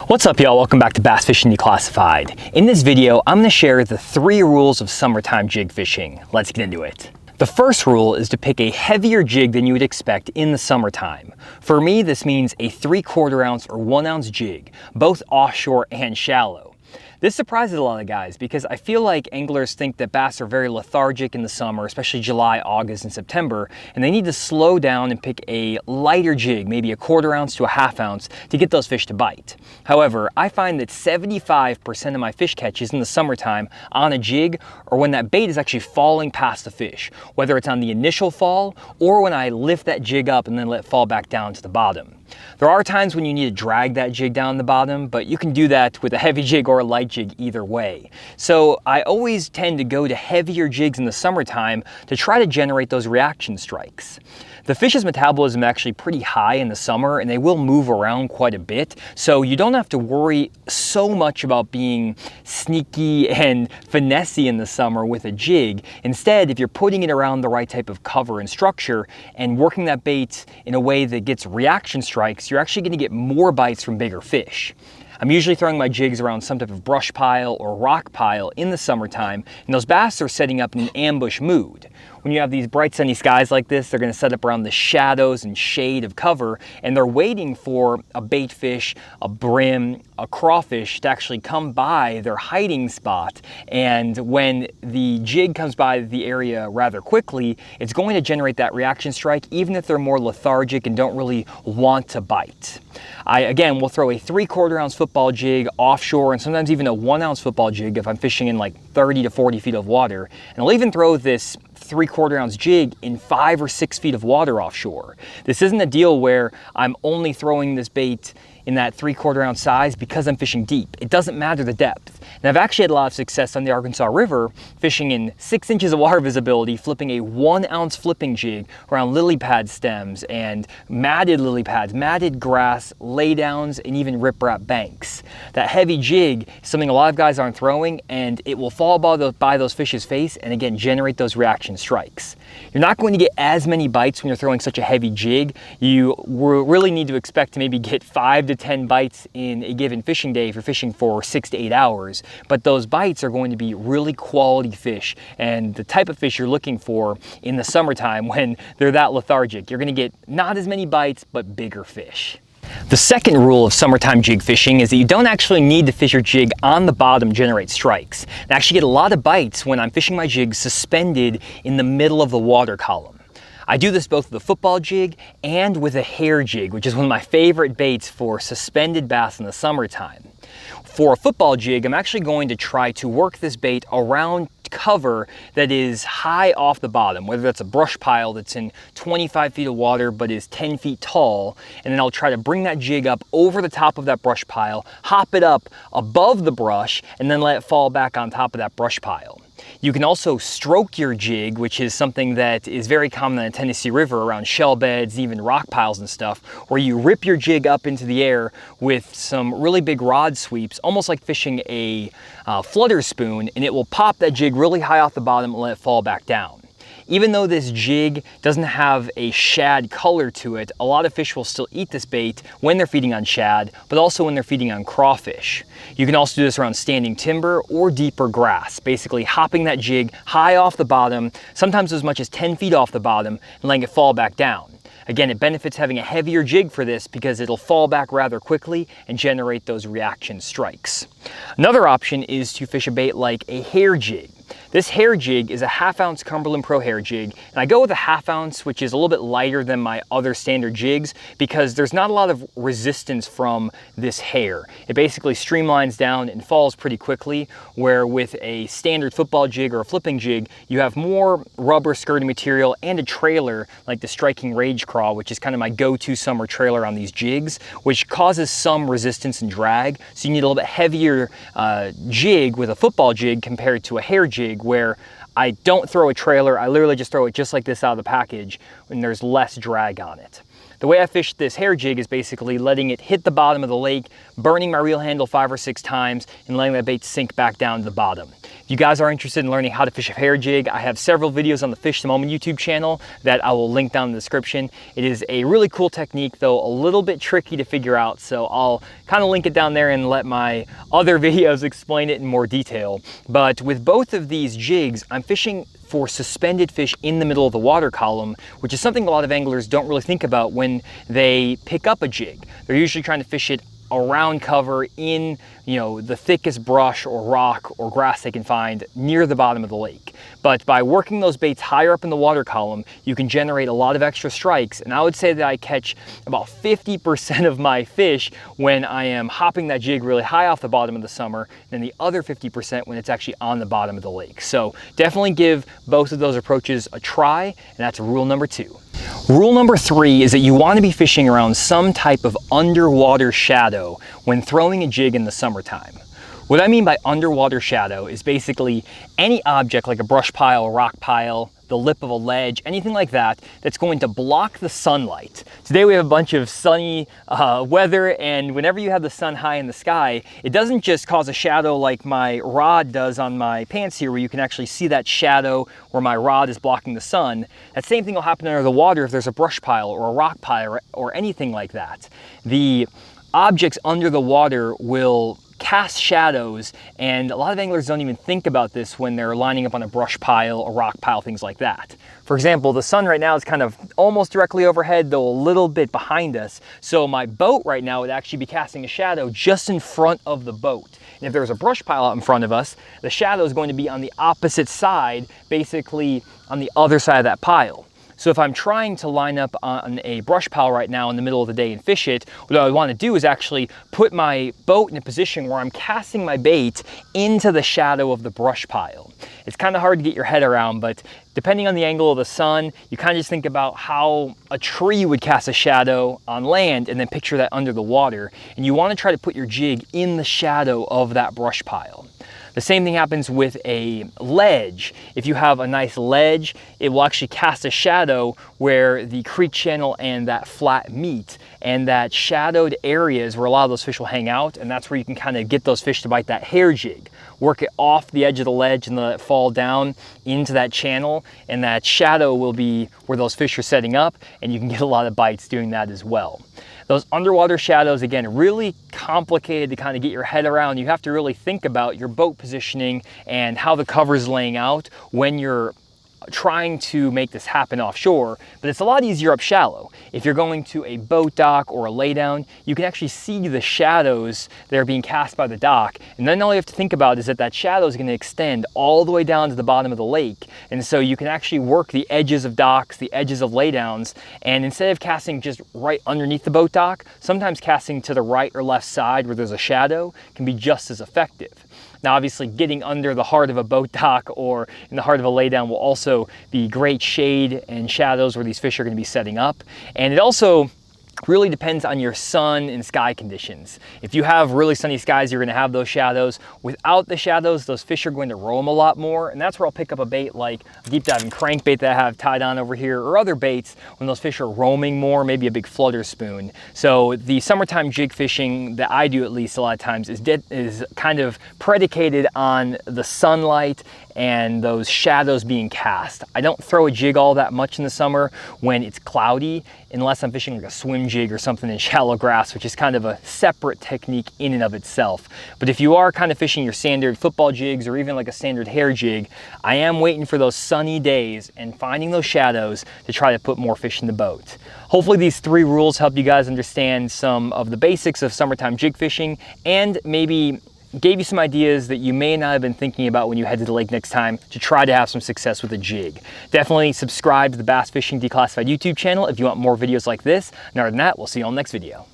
What's up, y'all? Welcome back to Bass Fishing Declassified. In this video, I'm going to share the 3 rules of summertime jig fishing. Let's get into it. The first rule is to pick a heavier jig than you would expect in the summertime. For me, this means a 3/4 ounce or 1 ounce jig, both offshore and shallow. This surprises a lot of guys because I feel like anglers think that bass are very lethargic in the summer, especially July, August, and September, and they need to slow down and pick a lighter jig, maybe a 1/4 ounce to a 1/2 ounce, to get those fish to bite. However, I find that 75% of my fish catches in the summertime on a jig or when that bait is actually falling past the fish, whether it's on the initial fall or when I lift that jig up and then let it fall back down to the bottom. There are times when you need to drag that jig down the bottom, but you can do that with a heavy jig or a light jig either way. So I always tend to go to heavier jigs in the summertime to try to generate those reaction strikes. The fish's metabolism is actually pretty high in the summer and they will move around quite a bit, so you don't have to worry so much about being sneaky and finessey in the summer with a jig. Instead, if you're putting it around the right type of cover and structure and working that bait in a way that gets reaction strikes, you're actually going to get more bites from bigger fish. I'm usually throwing my jigs around some type of brush pile or rock pile in the summertime, and those bass are setting up in an ambush mood. When you have these bright sunny skies like this, they're going to set up around the shadows and shade of cover, and they're waiting for a bait fish, a brim, a crawfish to actually come by their hiding spot. And when the jig comes by the area rather quickly, it's going to generate that reaction strike even if they're more lethargic and don't really want to bite. I, again, will throw a 3/4 ounce football jig offshore and sometimes even a 1 ounce football jig if I'm fishing in like 30 to 40 feet of water. And I'll even throw this 3/4 ounce jig in 5 or 6 feet of water offshore. This isn't a deal where I'm only throwing this bait in that 3/4 ounce size because I'm fishing deep. It doesn't matter the depth. And I've actually had a lot of success on the Arkansas River fishing in 6 inches of water visibility, flipping a 1 ounce flipping jig around lily pad stems and matted lily pads, matted grass, laydowns, and even riprap banks. That heavy jig is something a lot of guys aren't throwing, and it will fall by those fish's face and again generate those reaction strikes. You're not going to get as many bites when you're throwing such a heavy jig. You really need to expect to maybe get 5 to 10 bites in a given fishing day if you're fishing for 6 to 8 hours. But those bites are going to be really quality fish and the type of fish you're looking for in the summertime when they're that lethargic. You're going to get not as many bites, but bigger fish. The second rule of summertime jig fishing is that you don't actually need to fish your jig on the bottom to generate strikes. I actually get a lot of bites when I'm fishing my jig suspended in the middle of the water column. I do this both with a football jig and with a hair jig, which is one of my favorite baits for suspended bass in the summertime. For a football jig, I'm actually going to try to work this bait around cover that is high off the bottom, whether that's a brush pile that's in 25 feet of water but is 10 feet tall, and then I'll try to bring that jig up over the top of that brush pile, hop it up above the brush, and then let it fall back on top of that brush pile. You can also stroke your jig, which is something that is very common on the Tennessee River around shell beds, even rock piles and stuff, where you rip your jig up into the air with some really big rod sweeps, almost like fishing a flutter spoon, and it will pop that jig really high off the bottom and let it fall back down. Even though this jig doesn't have a shad color to it, a lot of fish will still eat this bait when they're feeding on shad, but also when they're feeding on crawfish. You can also do this around standing timber or deeper grass, basically hopping that jig high off the bottom, sometimes as much as 10 feet off the bottom, and letting it fall back down. Again, it benefits having a heavier jig for this because it'll fall back rather quickly and generate those reaction strikes. Another option is to fish a bait like a hair jig. This hair jig is a 1/2 ounce Cumberland Pro hair jig, and I go with a 1/2 ounce, which is a little bit lighter than my other standard jigs because there's not a lot of resistance from this hair. It basically streamlines down and falls pretty quickly, where with a standard football jig or a flipping jig, you have more rubber skirting material and a trailer like the Striking Rage Craw, which is kind of my go-to summer trailer on these jigs, which causes some resistance and drag. So you need a little bit heavier jig with a football jig compared to a hair jig, where I don't throw a trailer, I literally just throw it just like this out of the package when there's less drag on it. The way I fish this hair jig is basically letting it hit the bottom of the lake, burning my reel handle 5 or 6 times, and letting that bait sink back down to the bottom. If you guys are interested in learning how to fish a hair jig, I have several videos on the Fish the Moment YouTube channel that I will link down in the description. It is a really cool technique, though a little bit tricky to figure out, so I'll kind of link it down there and let my other videos explain it in more detail. But with both of these jigs, I'm fishing for suspended fish in the middle of the water column, which is something a lot of anglers don't really think about when they pick up a jig. They're usually trying to fish it around cover in, the thickest brush or rock or grass they can find near the bottom of the lake. But by working those baits higher up in the water column, you can generate a lot of extra strikes. And I would say that I catch about 50% of my fish when I am hopping that jig really high off the bottom of the summer, and then the other 50% when it's actually on the bottom of the lake. So definitely give both of those approaches a try, and that's rule number 2. Rule number 3 is that you want to be fishing around some type of underwater shadow when throwing a jig in the summertime. What I mean by underwater shadow is basically any object like a brush pile, a rock pile, the lip of a ledge, anything like that, that's going to block the sunlight. Today we have a bunch of sunny weather, and whenever you have the sun high in the sky, it doesn't just cause a shadow like my rod does on my pants here, where you can actually see that shadow where my rod is blocking the sun. That same thing will happen under the water if there's a brush pile or a rock pile or anything like that. The objects under the water will cast shadows, and a lot of anglers don't even think about this when they're lining up on a brush pile, a rock pile, things like that. For example, the sun right now is kind of almost directly overhead, though a little bit behind us. So my boat right now would actually be casting a shadow just in front of the boat. And if there's a brush pile out in front of us, the shadow is going to be on the opposite side, basically on the other side of that pile. So if I'm trying to line up on a brush pile right now in the middle of the day and fish it, what I want to do is actually put my boat in a position where I'm casting my bait into the shadow of the brush pile. It's kind of hard to get your head around, but depending on the angle of the sun, you kind of just think about how a tree would cast a shadow on land and then picture that under the water. And you want to try to put your jig in the shadow of that brush pile. The same thing happens with a ledge. If you have a nice ledge, it will actually cast a shadow where the creek channel and that flat meet, and that shadowed area is where a lot of those fish will hang out, and that's where you can kind of get those fish to bite that hair jig. Work it off the edge of the ledge and let it fall down into that channel, and that shadow will be where those fish are setting up, and you can get a lot of bites doing that as well. Those underwater shadows, again, really complicated to kind of get your head around. You have to really think about your boat positioning and how the cover is laying out when you're trying to make this happen offshore, but it's a lot easier up shallow. If you're going to a boat dock or a laydown, you can actually see the shadows that are being cast by the dock, and then all you have to think about is that that shadow is going to extend all the way down to the bottom of the lake, and so you can actually work the edges of docks, the edges of laydowns, and instead of casting just right underneath the boat dock, sometimes casting to the right or left side where there's a shadow can be just as effective. Now, obviously, getting under the heart of a boat dock or in the heart of a laydown will also be great shade and shadows where these fish are going to be setting up. And it also really depends on your sun and sky conditions. If you have really sunny skies, you're going to have those shadows. Without the shadows, those fish are going to roam a lot more, and that's where I'll pick up a bait like a deep diving crankbait that I have tied on over here, or other baits when those fish are roaming more, maybe a big flutter spoon. So the summertime jig fishing that I do, at least a lot of times, is kind of predicated on the sunlight and those shadows being cast. I don't throw a jig all that much in the summer when it's cloudy, unless I'm fishing like a swim jig or something in shallow grass, which is kind of a separate technique in and of itself. But if you are kind of fishing your standard football jigs or even like a standard hair jig, I am waiting for those sunny days and finding those shadows to try to put more fish in the boat. Hopefully these 3 rules help you guys understand some of the basics of summertime jig fishing, and maybe gave you some ideas that you may not have been thinking about when you head to the lake next time to try to have some success with a jig. Definitely subscribe to the Bass Fishing Declassified YouTube channel if you want more videos like this. And other than that, we'll see you on the next video.